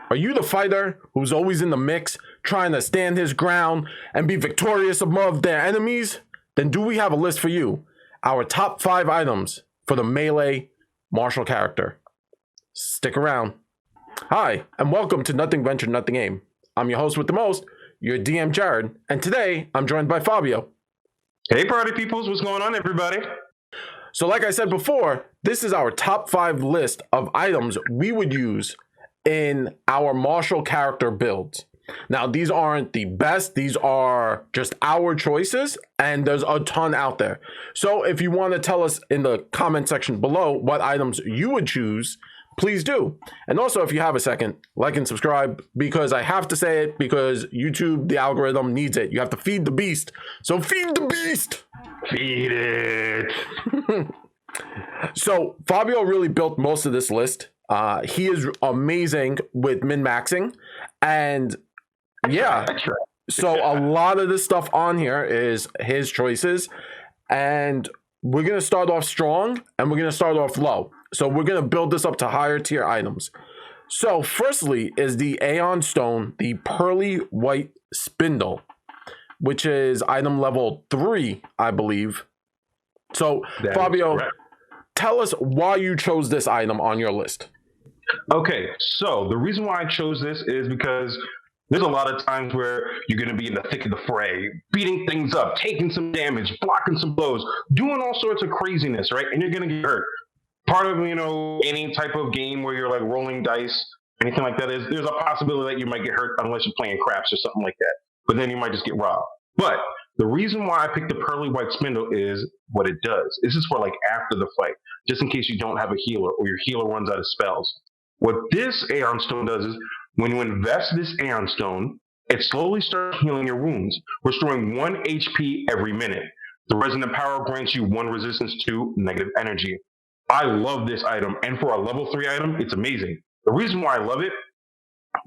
Are you the fighter who's always in the mix, trying to stand his ground and be victorious above their enemies? Then do we have a list for you? Our top 5 items for the melee martial character. Stick around. Hi, and welcome to Nothing Ventured, Nothing Aim. I'm your host with the most, your DM Jared, and today I'm joined by Fabio. Hey party peoples, what's going on everybody? So like I said before, this is our top 5 list of items we would use in our martial character builds. Now, these aren't the best. These are just our choices, and there's a ton out there. So if you want to tell us in the comment section below what items you would choose, please do. And also, if you have a second, like and subscribe, because I have to say it, because YouTube, the algorithm needs it. You have to feed the beast. So feed the beast. Feed it. So Fabio really built most of this list. He is amazing with min-maxing, and yeah, so a lot of this stuff on here is his choices, and we're going to start off strong and we're going to start off low. So we're going to build this up to higher tier items. So firstly is the Aeon Stone, the pearly white spindle, which is item level 3, I believe. So That Fabio, tell us why you chose this item on your list. Okay, so the reason why I chose this is because there's a lot of times where you're going to be in the thick of the fray, beating things up, taking some damage, blocking some blows, doing all sorts of craziness, right? And you're going to get hurt. Part of, any type of game where you're like rolling dice, anything like that, is there's a possibility that you might get hurt unless you're playing craps or something like that. But then you might just get robbed. But the reason why I picked the pearly white spindle is what it does. This is for like after the fight, just in case you don't have a healer or your healer runs out of spells. What this Aeon Stone does is when you invest this Aeon Stone, it slowly starts healing your wounds, restoring 1 HP every minute. The resonant power grants you 1 resistance to negative energy. I love this item, and for a level 3 item, it's amazing. The reason why I love it,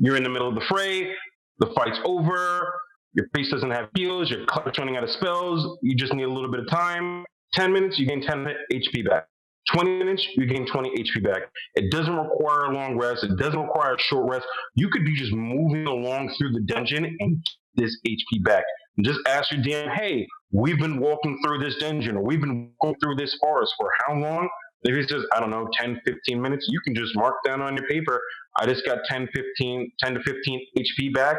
you're in the middle of the fray, the fight's over, your priest doesn't have heals, your cleric's running out of spells, you just need a little bit of time. 10 minutes, you gain 10 HP back. 20 minutes, you gain 20 HP back. It doesn't require a long rest. It doesn't require a short rest. You could be just moving along through the dungeon and get this HP back. And just ask your DM, hey, we've been walking through this dungeon, or we've been walking through this forest for how long? If it's just, 10, 15 minutes, you can just mark down on your paper, I just got 10 to 15 HP back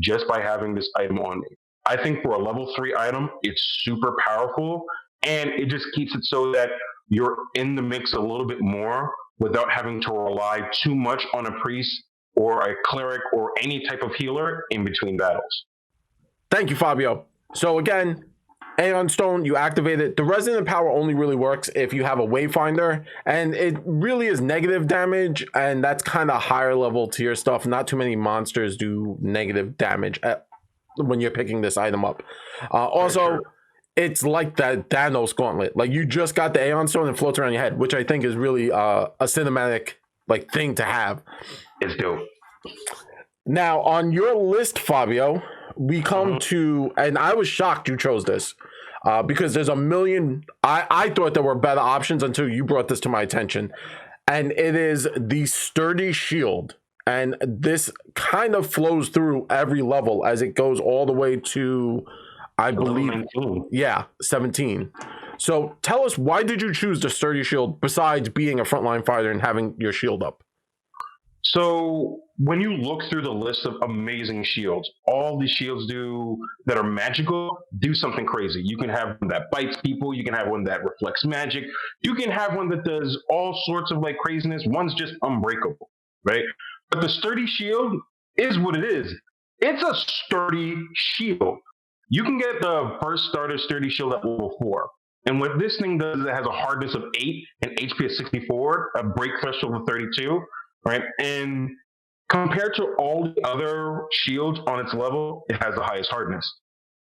just by having this item on me. I think for a level 3 item, it's super powerful, and it just keeps it so that you're in the mix a little bit more without having to rely too much on a priest or a cleric or any type of healer in between battles. Thank you, Fabio. So again, Aeon Stone, you activate it. The resonant power only really works if you have a Wayfinder, and it really is negative damage, and that's kind of higher level tier stuff. Not too many monsters do negative damage when you're picking this item up. Also, it's like that Thanos gauntlet. Like, you just got the Aeon Stone and it floats around your head, which I think is really a cinematic thing to have. It's dope. Now, on your list, Fabio, we come to, and I was shocked you chose this because there's a million. I thought there were better options until you brought this to my attention, and it is the sturdy shield. And this kind of flows through every level as it goes all the way to, I believe, 17. So tell us, why did you choose the sturdy shield besides being a frontline fighter and having your shield up? So when you look through the list of amazing shields, all the shields that are magical do something crazy. You can have one that bites people. You can have one that reflects magic. You can have one that does all sorts of craziness. One's just unbreakable, right? But the sturdy shield is what it is. It's a sturdy shield. You can get the first starter sturdy shield at level 4. And what this thing does is it has a hardness of 8 and HP of 64, a break threshold of 32, right? And compared to all the other shields on its level, it has the highest hardness.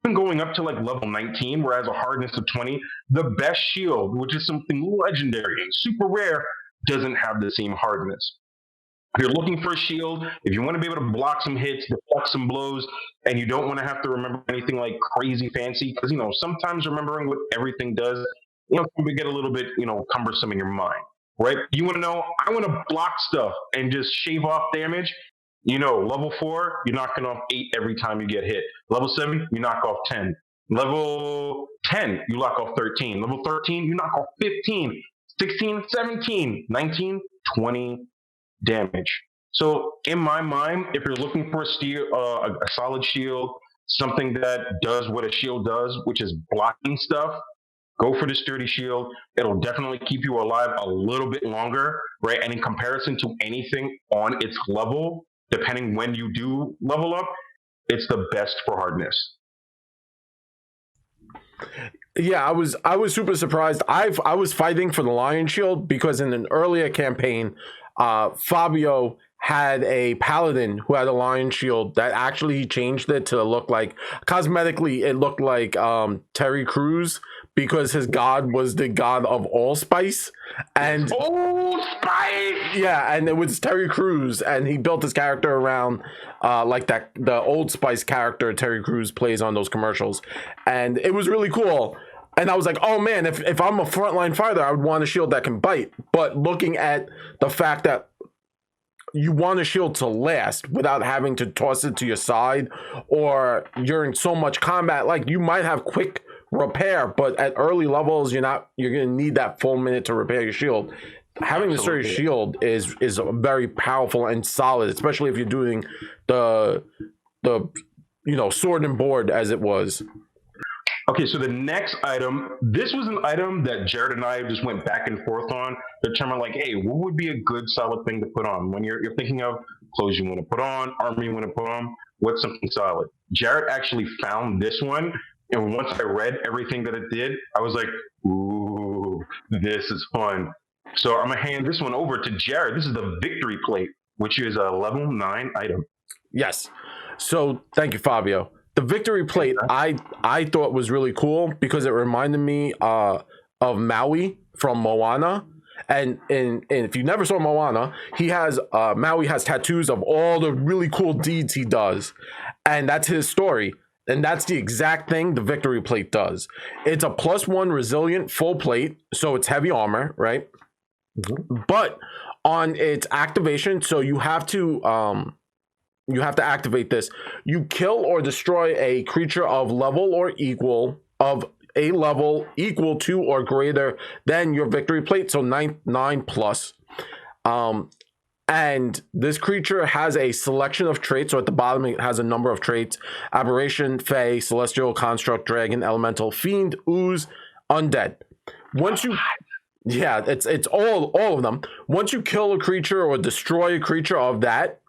Even going up to level 19, where it has a hardness of 20, the best shield, which is something legendary and super rare, doesn't have the same hardness. If you're looking for a shield, if you want to be able to block some hits, deflect some blows, and you don't want to have to remember anything crazy fancy, because, sometimes remembering what everything does, can get a little bit, cumbersome in your mind, right? You want to know, I want to block stuff and just shave off damage. Level 4, you're knocking off 8 every time you get hit. Level 7, you knock off 10. Level 10, you knock off 13. Level 13, you knock off 15, 16, 17, 19, 20 damage. So in my mind, if you're looking for a solid shield, something that does what a shield does, which is blocking stuff, go for the sturdy shield. It'll definitely keep you alive a little bit longer, right? And in comparison to anything on its level, depending when you do level up, it's the best for hardness. Yeah, I was super surprised. I was fighting for the Lion Shield because in an earlier campaign, Fabio had a paladin who had a Lion Shield that actually he changed it to look like, cosmetically it looked like Terry Crews, because his god was the god of allspice. And Old Spice! yeah, and it was Terry Crews, and he built his character around like that, the Old Spice character Terry Crews plays on those commercials, and it was really cool. And I was like, oh man, if I'm a frontline fighter, I would want a shield that can bite. But looking at the fact that you want a shield to last without having to toss it to your side, or you're in so much combat, like you might have quick repair, but at early levels, you're gonna need that full minute to repair your shield. Having the sturdy shield is very powerful and solid, especially if you're doing the sword and board as it was. Okay, so the next item, this was an item that Jared and I just went back and forth on, determined like, hey, what would be a good solid thing to put on? When you're thinking of clothes you want to put on, armor you want to put on, what's something solid? Jared actually found this one, and once I read everything that it did, I was like, ooh, this is fun. So I'm going to hand this one over to Jared. This is the Victory Plate, which is a level 9 item. Yes. So thank you, Fabio. The Victory Plate, I thought was really cool because it reminded me of Maui from Moana. And if you never saw Moana, Maui has tattoos of all the really cool deeds he does. And that's his story. And that's the exact thing the Victory Plate does. It's a +1 resilient full plate, so it's heavy armor, right? Mm-hmm. But on its activation, so you have to activate this. You kill or destroy a creature of level or equal to or greater than your Victory Plate, so 9 plus. And this creature has a selection of traits. So at the bottom, it has a number of traits: aberration, fey, celestial, construct, dragon, elemental, fiend, ooze, undead. It's all of them. Once you kill a creature or destroy a creature of that,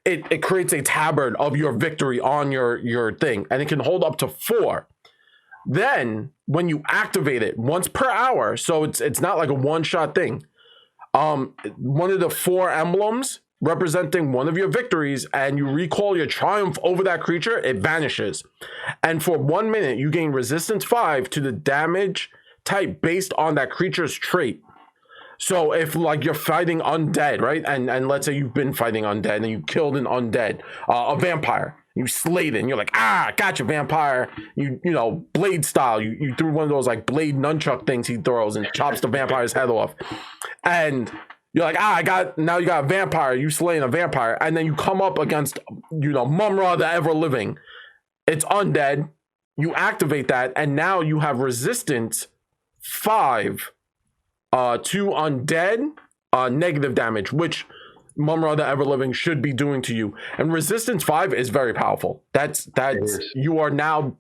it creates a tabard of your victory on your thing, and it can hold up to 4. Then when you activate it once per hour, so it's not like a one-shot thing. One of the 4 emblems representing one of your victories, and you recall your triumph over that creature, it vanishes. And for 1 minute, you gain resistance 5 to the damage type based on that creature's trait. So if like you're fighting undead, right? And let's say you've been fighting undead and you killed an undead, a vampire, you slayed it, and you're like, gotcha, vampire. You blade style. You threw one of those like blade nunchuck things he throws and chops the vampire's head off. And you're like, now you got a vampire, you slaying a vampire, and then you come up against, Mumra the Ever Living. It's undead. You activate that, and now you have resistance 5 to undead negative damage, which Mumra the Ever Living should be doing to you. And resistance 5 is very powerful. That's you are now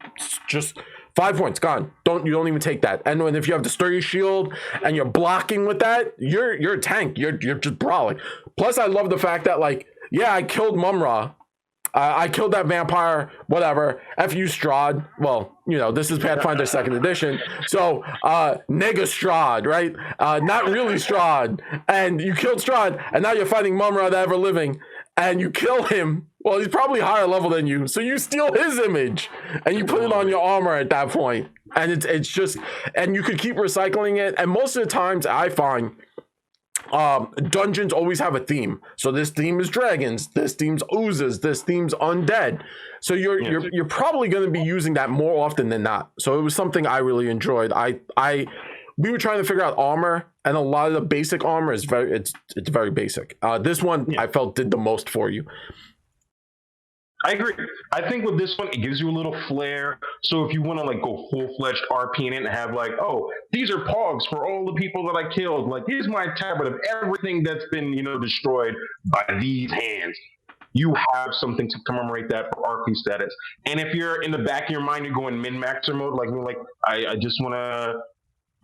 just 5 points gone. You don't even take that. And if you have the sturdy shield and you're blocking with that, you're a tank. You're just brawling. Plus, I love the fact that I killed Mumra. I killed that vampire, whatever. F you, Strahd. Well, this is Pathfinder 2nd edition. So, Nega Strahd, right? Not really Strahd. And you killed Strahd, and now you're fighting Mumra the Ever Living, and you kill him. Well, he's probably higher level than you. So you steal his image, and you put it on your armor at that point. And it's just, and you could keep recycling it. And most of the times, I find dungeons always have a theme. So this theme is dragons, this theme's oozes, this theme's undead. So you're probably going to be using that more often than not. So it was something I really enjoyed. I we were trying to figure out armor, and a lot of the basic armor is it's very basic. This one I felt did the most for you. I agree. I think with this one, it gives you a little flair. So if you want to like go full-fledged RP in it and have like, oh, these are pogs for all the people that I killed. Like, here's my tablet of everything that's been, destroyed by these hands. You have something to commemorate that for RP status. And if you're in the back of your mind, you're going min-maxer mode, like me, like I just want to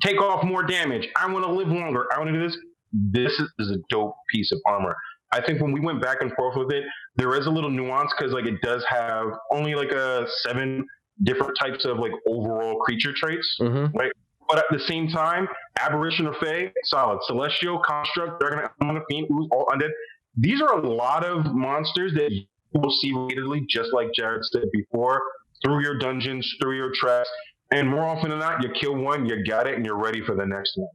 take off more damage. I want to live longer. I want to do this. This is a dope piece of armor. I think when we went back and forth with it, there is a little nuance because like it does have only like 7 different types of like overall creature traits, right? But at the same time, Aberration or Fae, solid. Celestial, Construct, Dragon, Fiend, Ooze, all undead. These are a lot of monsters that you will see repeatedly, just like Jared said before, through your dungeons, through your traps. And more often than not, you kill one, you got it, and you're ready for the next one.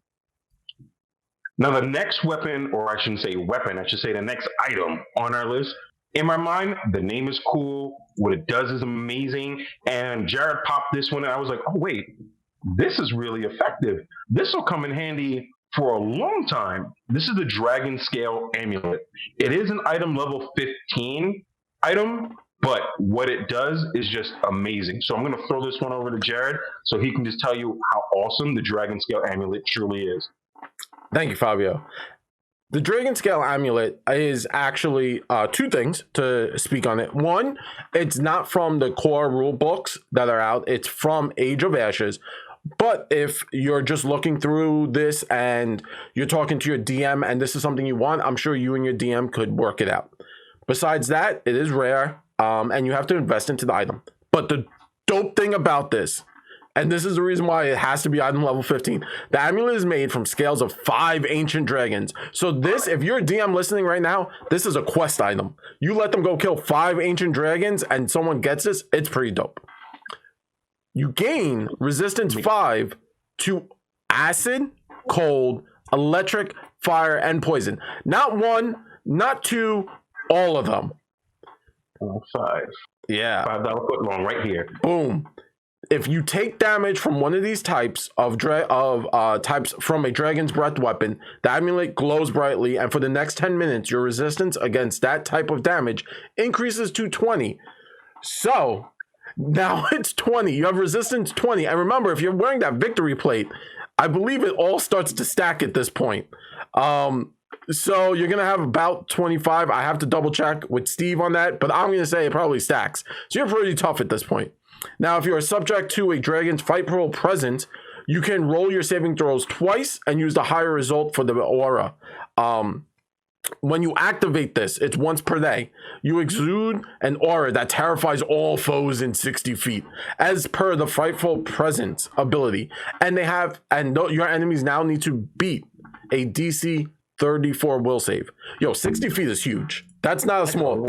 Now, the next weapon, or I shouldn't say weapon, I should say the next item on our list, in my mind, the name is cool. What it does is amazing. And Jared popped this one, and I was like, oh, wait, this is really effective. This will come in handy for a long time. This is the Dragon Scale Amulet. It is an item level 15 item, but what it does is just amazing. So I'm going to throw this one over to Jared so he can just tell you how awesome the Dragon Scale Amulet truly is. Thank you, Fabio. The Dragon Scale Amulet is actually 2 things to speak on it. One, it's not from the core rule books that are out. It's from Age of Ashes. But if you're just looking through this and you're talking to your DM and this is something you want, I'm sure you and your DM could work it out. Besides that, it is rare, and you have to invest into the item. But the dope thing about this, and this is the reason why it has to be item level 15. The amulet is made from scales of 5 ancient dragons. So this, if you're a DM listening right now, this is a quest item. You let them go kill 5 ancient dragons and someone gets this, it's pretty dope. You gain resistance 5 to acid, cold, electric, fire, and poison. Not 1, not 2, all of them. 5. Yeah. $5 foot long right here. Boom. If you take damage from one of these types of types from a Dragon's Breath weapon, the amulet glows brightly, and for the next 10 minutes, your resistance against that type of damage increases to 20. So now it's 20. You have resistance 20. And remember, if you're wearing that victory plate, I believe it all starts to stack at this point. So you're going to have about 25. I have to double check with Steve on that, but I'm going to say it probably stacks. So you're pretty tough at this point. Now, if you are subject to a dragon's fight roll present, you can roll your saving throws twice and use the higher result for the aura. When you activate this, it's once per day. You exude an aura that terrifies all foes in 60 feet, as per the Frightful Presence ability. And your enemies now need to beat a DC 34 will save. 60 feet is huge. That's not a small.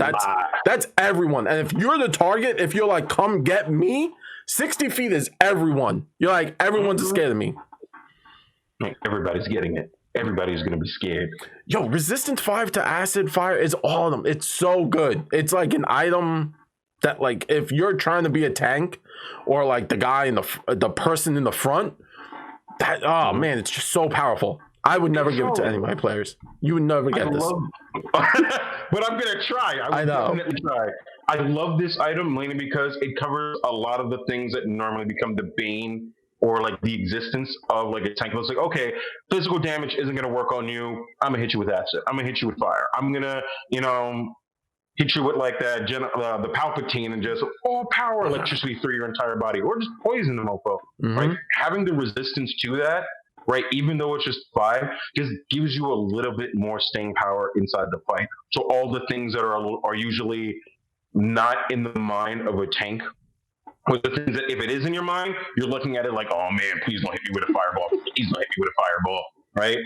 That's everyone. And if you're the target, if you're like, come get me, 60 feet is everyone. You're like, everyone's scared of me. Everybody's getting it. Everybody's going to be scared. Resistance 5 to acid, fire is all of them. It's so good. It's like an item that, like, if you're trying to be a tank or like the guy in the person in the front, that, oh man, it's just so powerful. I would never give it to any of my players. You would never get this. But I'm going to try. I know. Definitely try. I love this item mainly because it covers a lot of the things that normally become the bane or like the existence of like a tank. It's like, okay, physical damage isn't going to work on you. I'm going to hit you with acid. I'm going to hit you with fire. I'm going to, hit you with like that, the Palpatine and just all power electricity through your entire body or just poison the mofo. Right? Having the resistance to that, right, even though it's just 5, just gives you a little bit more staying power inside the fight. So all the things that are usually not in the mind of a tank, or the things that if it is in your mind, you're looking at it like, oh man, please don't hit me with a fireball. Please don't hit me with a fireball, right?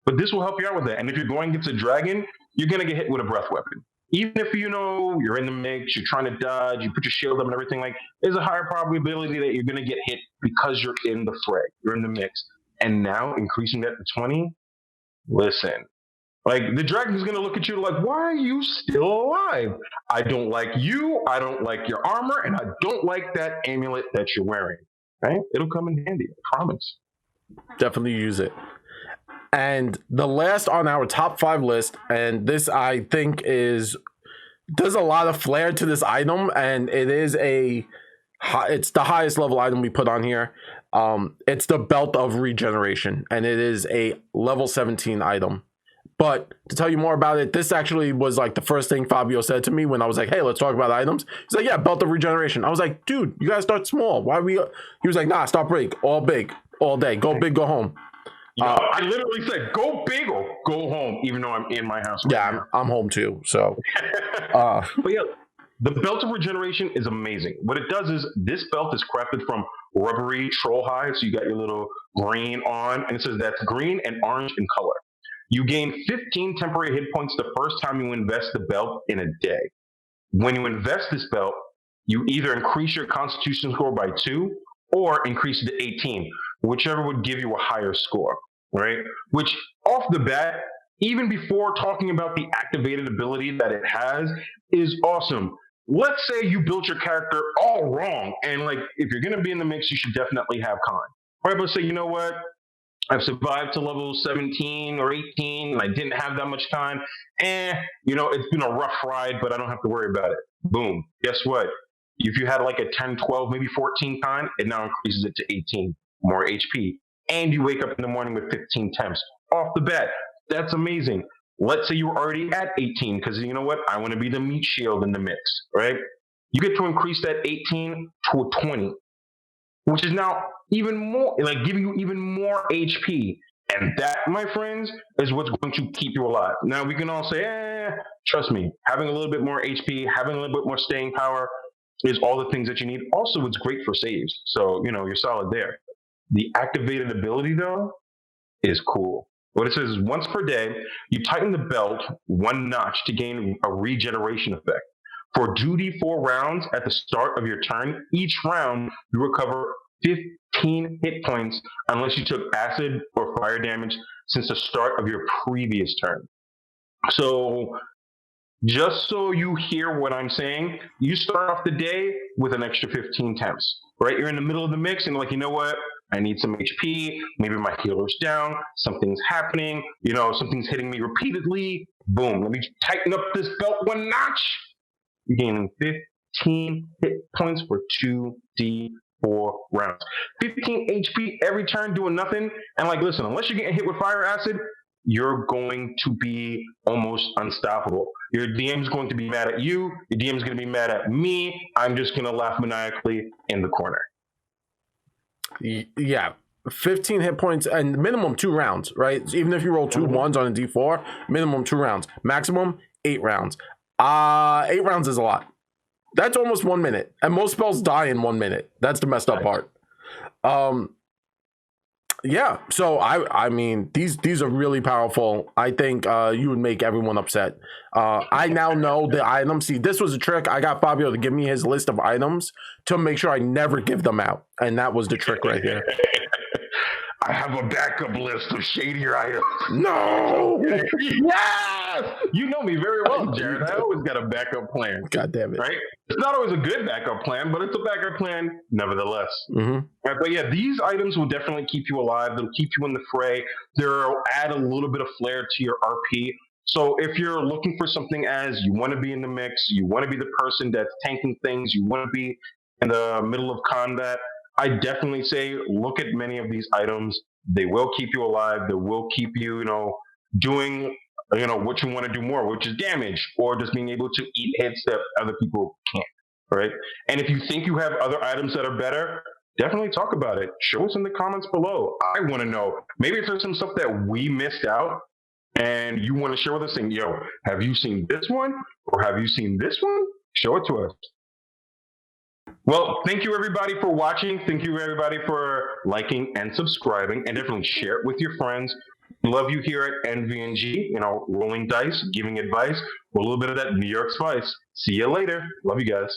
But this will help you out with that. And if you're going against a dragon, you're going to get hit with a breath weapon. Even if you're in the mix, you're trying to dodge, you put your shield up and everything, like there's a higher probability that you're going to get hit because you're in the fray, you're in the mix. And now increasing that to 20, listen, like the dragon's going to look at you like, why are you still alive? I don't like you. I don't like your armor. And I don't like that amulet that you're wearing. Right? It'll come in handy. I promise. Definitely use it. And the last on our top 5 list, and this I think is there's a lot of flair to this item, and it's the highest level item we put on here. It's the Belt of Regeneration, and it is a level 17 item. But to tell you more about it, this actually was like the first thing Fabio said to me when I was like, "Hey, let's talk about items." He's like, "Yeah, Belt of Regeneration." I was like, "Dude, you gotta start small. Why we?" He was like, "Nah, start big, all day. Go big, go home." I literally said, "Go big or go home," even though I'm in my house. Yeah, I'm home too. So, but yeah, the Belt of Regeneration is amazing. What it does is this belt is crafted from rubbery troll hide. So you got your little green on, and it says that's green and orange in color. You gain 15 temporary hit points the first time you invest the belt in a day. When you invest this belt, you either increase your Constitution score by 2 or increase it to 18, whichever would give you a higher score, right? Which, off the bat, even before talking about the activated ability that it has, is awesome. Let's say you built your character all wrong, and like if you're going to be in the mix, you should definitely have con. Right? Let's say, you know what? I've survived to level 17 or 18 and I didn't have that much time. It's been a rough ride, but I don't have to worry about it. Boom. Guess what? If you had like a 10, 12, maybe 14 time, it now increases it to 18, more HP. And you wake up in the morning with 15 temps. Off the bat, that's amazing. Let's say you were already at 18, because you know what? I want to be the meat shield in the mix, right? You get to increase that 18 to a 20, which is now even more, like giving you even more HP. And that, my friends, is what's going to keep you alive. Now, we can all say, trust me, having a little bit more HP, having a little bit more staying power is all the things that you need. Also, it's great for saves. So, you're solid there. The activated ability, though, is cool. What it says is once per day, you tighten the belt 1 notch to gain a regeneration effect. For 2d4 rounds at the start of your turn, each round you recover 15 hit points unless you took acid or fire damage since the start of your previous turn. So, just so you hear what I'm saying, you start off the day with an extra 15 temps, right? You're in the middle of the mix and like, you know what? I need some HP. Maybe my healer's down. Something's happening. Something's hitting me repeatedly. Boom. Let me tighten up this belt 1 notch. You're gaining 15 hit points for 2d4 rounds. 15 HP every turn doing nothing. And like, listen, unless you're getting hit with fire acid, you're going to be almost unstoppable. Your DM's going to be mad at you. Your DM's going to be mad at me. I'm just going to laugh maniacally in the corner. Yeah. 15 hit points and minimum 2 rounds, right? Even if you roll 2 ones on a d4, minimum 2 rounds. Maximum 8 rounds. 8 rounds is a lot. That's almost 1 minute. And most spells die in 1 minute. That's the messed up part. Yeah, so I mean these are really powerful. I think you would make everyone upset. I now know the items. See, this was a trick. I got Fabio to give me his list of items to make sure I never give them out, and that was the trick right here. I have a backup list of shadier items. No! Yes! You know me very well, Jared. I always got a backup plan. God damn it. Right? It's not always a good backup plan, but it's a backup plan nevertheless. Mm-hmm. Right, but yeah, these items will definitely keep you alive. They'll keep you in the fray. They'll add a little bit of flair to your RP. So if you're looking for something as you want to be in the mix, you want to be the person that's tanking things, you want to be in the middle of combat, I definitely say look at many of these items. They will keep you alive. They will keep you, doing, what you want to do more, which is damage, or just being able to eat hits that other people can't, right? And if you think you have other items that are better, definitely talk about it. Show us in the comments below. I want to know. Maybe if there's some stuff that we missed out and you want to share with us saying, yo, have you seen this one? Or have you seen this one? Show it to us. Well, thank you everybody for watching. Thank you everybody for liking and subscribing, and definitely share it with your friends. We love you here at NVNG, rolling dice, giving advice, with a little bit of that New York spice. See you later. Love you guys.